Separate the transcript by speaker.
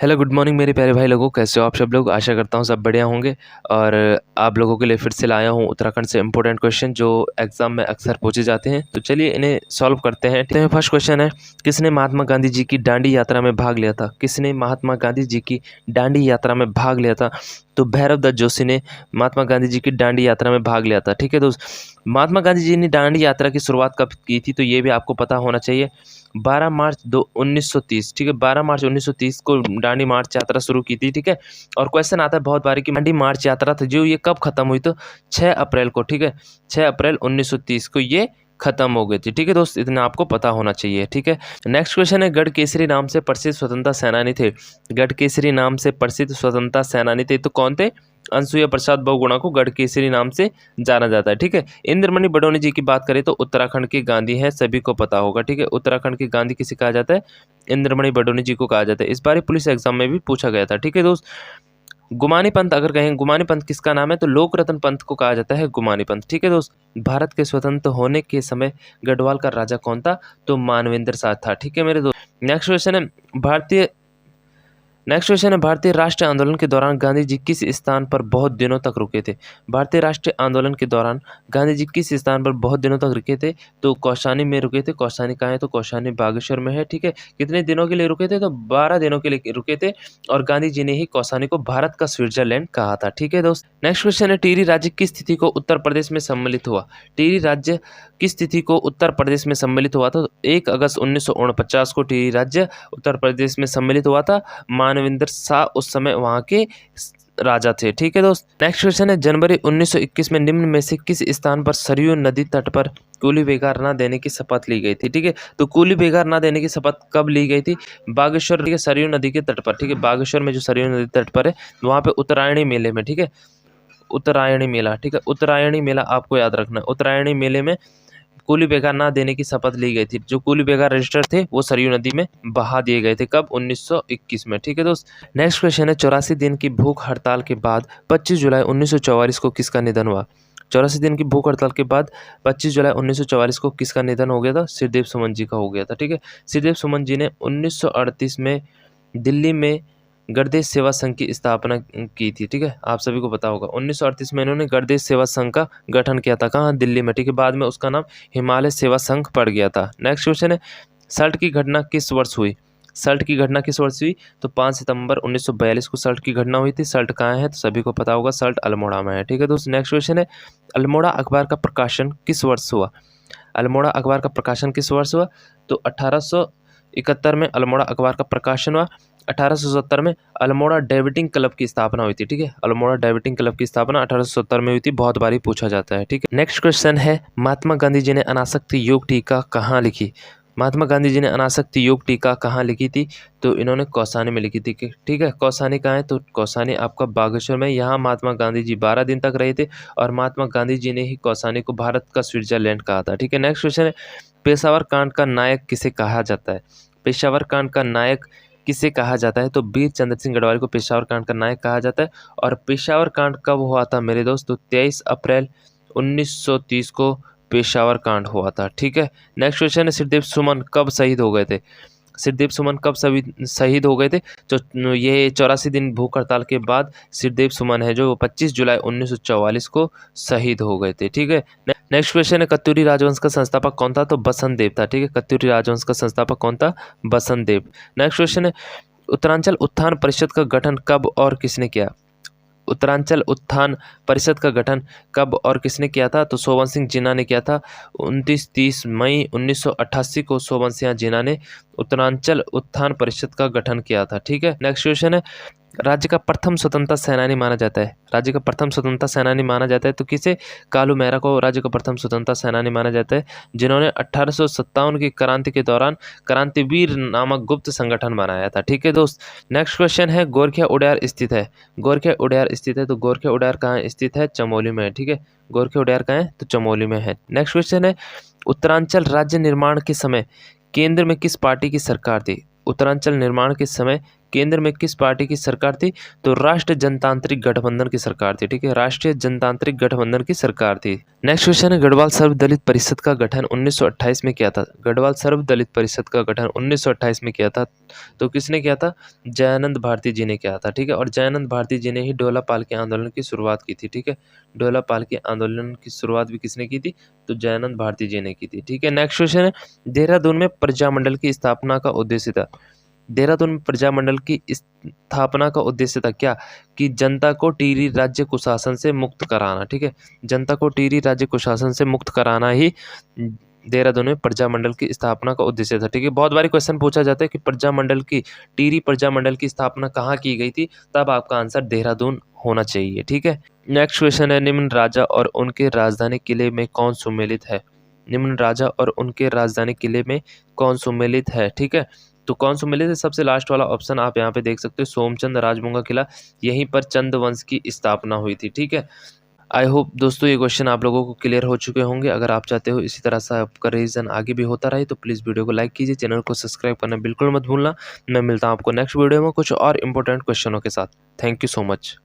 Speaker 1: Hello good morning मेरे प्यारे भाई लोगों, कैसे हो आप सब लोग। आशा करता हूँ सब बढ़िया होंगे। और आप लोगों के लिए फिर से लाया हूँ उत्तराखंड से इंपॉर्टेंट क्वेश्चन जो एग्जाम में अक्सर पूछे जाते हैं। तो चलिए इन्हें सॉल्व करते हैं। तो फर्स्ट क्वेश्चन है, किसने महात्मा गांधी जी की दांडी यात्रा में भाग लिया था। किसने महात्मा गांधी जी की दांडी यात्रा में भाग लिया था। तो भैरव दत्त जोशी ने महात्मा गांधी जी की दांडी यात्रा में भाग लिया था। ठीक है दोस्त, महात्मा गांधी जी ने दांडी यात्रा की शुरुआत कब की थी, तो ये भी आपको पता होना चाहिए। 12 मार्च 1930। ठीक है, 12 मार्च 1930 को दांडी मार्च यात्रा शुरू की थी। ठीक है, और क्वेश्चन आता है बहुत बारी कि दांडी मार्च यात्रा था जो ये कब खत्म हुई, तो 6 अप्रैल को। ठीक है, 6 अप्रैल 1930 को ये खत्म हो गई थी। ठीक है दोस्त, इतना आपको पता होना चाहिए। ठीक है, नेक्स्ट क्वेश्चन है, गढ़ केसरी नाम से प्रसिद्ध स्वतंत्रता सेनानी थे। गढ़ केसरी नाम से प्रसिद्ध स्वतंत्रता सेनानी थे, तो कौन थे। अनसुईया प्रसाद बहुगुणा को गढ़ केसरी नाम से जाना जाता है। ठीक है, इंद्रमणि बडोनी जी की बात करें तो उत्तराखंड के गांधी हैं, सभी को पता होगा। ठीक है, उत्तराखंड के गांधी किसे कहा जाता है, इंद्रमणि बडोनी जी को कहा जाता है। इस बार पुलिस एग्जाम में भी पूछा गया था। ठीक है दोस्त, गुमानी पंथ अगर कहें, गुमानी पंथ किसका नाम है, तो लोक रत्न पंथ को कहा जाता है गुमानी पंथ। ठीक है दोस्त, भारत के स्वतंत्र होने के समय गढ़वाल का राजा कौन था, तो मानवेंद्र शाह था। ठीक है मेरे दोस्त, नेक्स्ट क्वेश्चन है, भारतीय राष्ट्रीय आंदोलन के दौरान गांधी जी किस स्थान पर बहुत दिनों तक रुके थे। भारतीय राष्ट्रीय आंदोलन के दौरान गांधी जी किस स्थान पर बहुत दिनों तक रुके थे, तो कौशानी में रुके थे। कौशानी कहाँ है, तो कौशानी बागेश्वर में है। ठीक है, कितने दिनों के लिए रुके थे, तो 12 दिनों के लिए रुके थे। और गांधी जी ने ही कौशानी को भारत का स्विट्जरलैंड कहा था। ठीक है दोस्त, नेक्स्ट क्वेश्चन है, टिहरी राज्य किस तिथि को उत्तर प्रदेश में सम्मिलित हुआ। टिहरी राज्य किस तिथि को उत्तर प्रदेश में सम्मिलित हुआ था, 1 अगस्त 1949 को टिहरी राज्य उत्तर प्रदेश में सम्मिलित हुआ था। मानवेंद्र शाह उस समय वहां के राजा थे। ठीक है दोस्त, नेक्स्ट क्वेश्चन है, जनवरी 1921 में निम्न में से किस स्थान पर सरयू नदी तट पर कूली बेगार न देने की शपथ ली गई थी। ठीक है, तो कूली बेगार न देने की शपथ कब ली गई थी, बागेश्वर के सरयू नदी के तट पर। ठीक है, बागेश्वर में जो सरयू नदी तट पर है वहां पे उत्तरायणी मेले में। ठीक है, उत्तरायणी मेला। ठीक है, उत्तरायणी मेला आपको याद रखना है। उत्तरायणी मेले में कूली बेगार ना देने की शपथ ली गई थी। जो कूली बेगार रजिस्टर थे वो सरयू नदी में बहा दिए गए थे। कब, 1921 में। ठीक है दोस्त, नेक्स्ट क्वेश्चन है, 84 दिन की भूख हड़ताल के बाद 25 जुलाई 1944 को किसका निधन हुआ। 84 दिन की भूख हड़ताल के बाद 25 जुलाई 1944 को किसका निधन हो गया था, श्रीदेव सुमन जी का हो गया था। ठीक है, श्रीदेव सुमन जी ने 1938 में दिल्ली में गणदेश सेवा संघ की स्थापना की थी। ठीक है, आप सभी को पता होगा 1938 में इन्होंने गणदेश सेवा संघ का गठन किया था। कहाँ, दिल्ली में। ठीक है, बाद में उसका नाम हिमालय सेवा संघ पड़ गया था। नेक्स्ट क्वेश्चन है, सल्ट की घटना किस वर्ष हुई। सल्ट की घटना किस वर्ष हुई, तो 5 सितंबर 1942 को सल्ट की घटना हुई थी। सल्ट कहाँ है, तो सभी को पता होगा, सल्ट अल्मोड़ा में है। ठीक है दोस्त, नेक्स्ट क्वेश्चन है, अल्मोड़ा अखबार का प्रकाशन किस वर्ष हुआ। अल्मोड़ा अखबार का प्रकाशन किस वर्ष हुआ, तो 1871 में अल्मोड़ा अखबार का प्रकाशन हुआ। 1870 में अल्मोड़ा डेविटिंग क्लब की स्थापना हुई थी। ठीक है, अल्मोड़ा डेविटिंग क्लब की स्थापना 1870 में हुई थी। बहुत बारी पूछा जाता है। ठीक है, नेक्स्ट क्वेश्चन है, महात्मा गांधी जी ने अनासक्ति योग टीका कहाँ लिखी। महात्मा गांधी जी ने अनासक्ति योग टीका कहाँ लिखी थी, तो इन्होंने कौसानी में लिखी थी। ठीक है, कौसानी कहाँ है, तो कौसानी आपका बागेश्वर में। यहाँ महात्मा गांधी जी 12 दिन तक रहे थे और महात्मा गांधी जी ने ही कौसानी को भारत का स्विट्जरलैंड कहा था। ठीक है, नेक्स्ट क्वेश्चन है, पेशावर कांड का नायक किसे कहा जाता है। पेशावर कांड का नायक किसे कहा जाता है, तो वीर चंद्र सिंह गढ़वाली को पेशावर कांड का नायक कहा जाता है। और पेशावर कांड कब हुआ था मेरे दोस्त, तो 23 अप्रैल 1930 को पेशावर कांड हुआ था। ठीक है, नेक्स्ट क्वेश्चन है, श्रीदेव सुमन कब शहीद हो गए थे। श्रीदेव सुमन कब शहीद हो गए थे, तो ये 84 दिन भूख हड़ताल के बाद श्रीदेव सुमन है जो 25 जुलाई 1944 को शहीद हो गए थे। ठीक है, नेक्स्ट क्वेश्चन है, कत्यूरी राजवंश का संस्थापक कौन था, तो बसंत देव था। ठीक है, कत्यूरी राजवंश का संस्थापक कौन था, बसंत देव। नेक्स्ट क्वेश्चन है, उत्तरांचल उत्थान परिषद का गठन कब और किसने किया। उत्तरांचल उत्थान परिषद का गठन कब और किसने किया था, तो सोवन सिंह जिन्ना ने किया था। 29-30 मई 1988 को सोवन सिंह जिन्ना ने उत्तरांचल उत्थान परिषद का गठन किया था। ठीक है, नेक्स्ट क्वेश्चन है, राज्य का प्रथम स्वतंत्रता सेनानी माना जाता है। राज्य का प्रथम स्वतंत्रता सेनानी माना जाता है, तो किसे, कालू मेहरा को राज्य का प्रथम स्वतंत्रता सेनानी माना जाता है, जिन्होंने 1857 की क्रांति के दौरान क्रांतिवीर नामक गुप्त संगठन बनाया था। ठीक है दोस्त, नेक्स्ट क्वेश्चन है, गोरखिया उड़ियार स्थित है। गोरखिया उड़ियार स्थित है, तो गोरखिया उड़ियार कहाँ स्थित है, चमोली में है। ठीक है, गोरखिया उड़ियार कहाँ है, तो चमोली में है। नेक्स्ट क्वेश्चन है, उत्तरांचल राज्य निर्माण के समय केंद्र में किस पार्टी की सरकार थी। उत्तरांचल निर्माण के समय केंद्र में किस पार्टी की सरकार थी? तो राष्ट्रीय जनतांत्रिक गठबंधन की सरकार थी। ठीक है, राष्ट्रीय जनतांत्रिक गठबंधन की सरकार थी। नेक्स्ट क्वेश्चन है, गढ़वाल सर्वदलित परिषद का गठन 1928 में किया था? गढ़वाल सर्वदलित परिषद का गठन 1928 में किया था। तो किसने किया था? जयानंद भारती जी ने किया था। ठीक है, और जयानंद भारती जी ने ही डोला पालकी आंदोलन की शुरुआत की थी। ठीक है, डोला पालकी आंदोलन की शुरुआत भी किसने की थी? तो जयानंद भारती जी ने की थी। ठीक है, नेक्स्ट क्वेश्चन है, देहरादून में प्रजामंडल की स्थापना का उद्देश्य था? देहरादून में प्रजामंडल की स्थापना का उद्देश्य था क्या? कि जनता को टिहरी राज्य कुशासन से मुक्त कराना। ठीक है, जनता को टिहरी राज्य कुशासन से मुक्त कराना ही देहरादून में प्रजामंडल की स्थापना का उद्देश्य था। ठीक है, बहुत बारी क्वेश्चन पूछा जाता है कि प्रजामंडल की, टिहरी प्रजामंडल की स्थापना कहाँ की गई थी? तब आपका आंसर देहरादून होना चाहिए। ठीक है, नेक्स्ट क्वेश्चन है, निम्न राजा और उनके राजधानी किले में कौन सुमेलित है? निम्न राजा और उनके राजधानी किले में कौन सुमेलित है? ठीक है, तो कौन सुमेलित है? सबसे लास्ट वाला ऑप्शन आप यहाँ पे देख सकते हो, सोमचंद राजमूंगा किला। यहीं पर चंद वंश की स्थापना हुई थी। ठीक है, आई होप दोस्तों ये क्वेश्चन आप लोगों को क्लियर हो चुके होंगे। अगर आप चाहते हो इसी तरह से आपका रिवीजन आगे भी होता रहे तो प्लीज़ वीडियो को लाइक कीजिए, चैनल को सब्सक्राइब करना बिल्कुल मत भूलना। मैं मिलता हूँ आपको नेक्स्ट वीडियो में कुछ और इंपॉर्टेंट क्वेश्चनों के साथ। Thank you so much.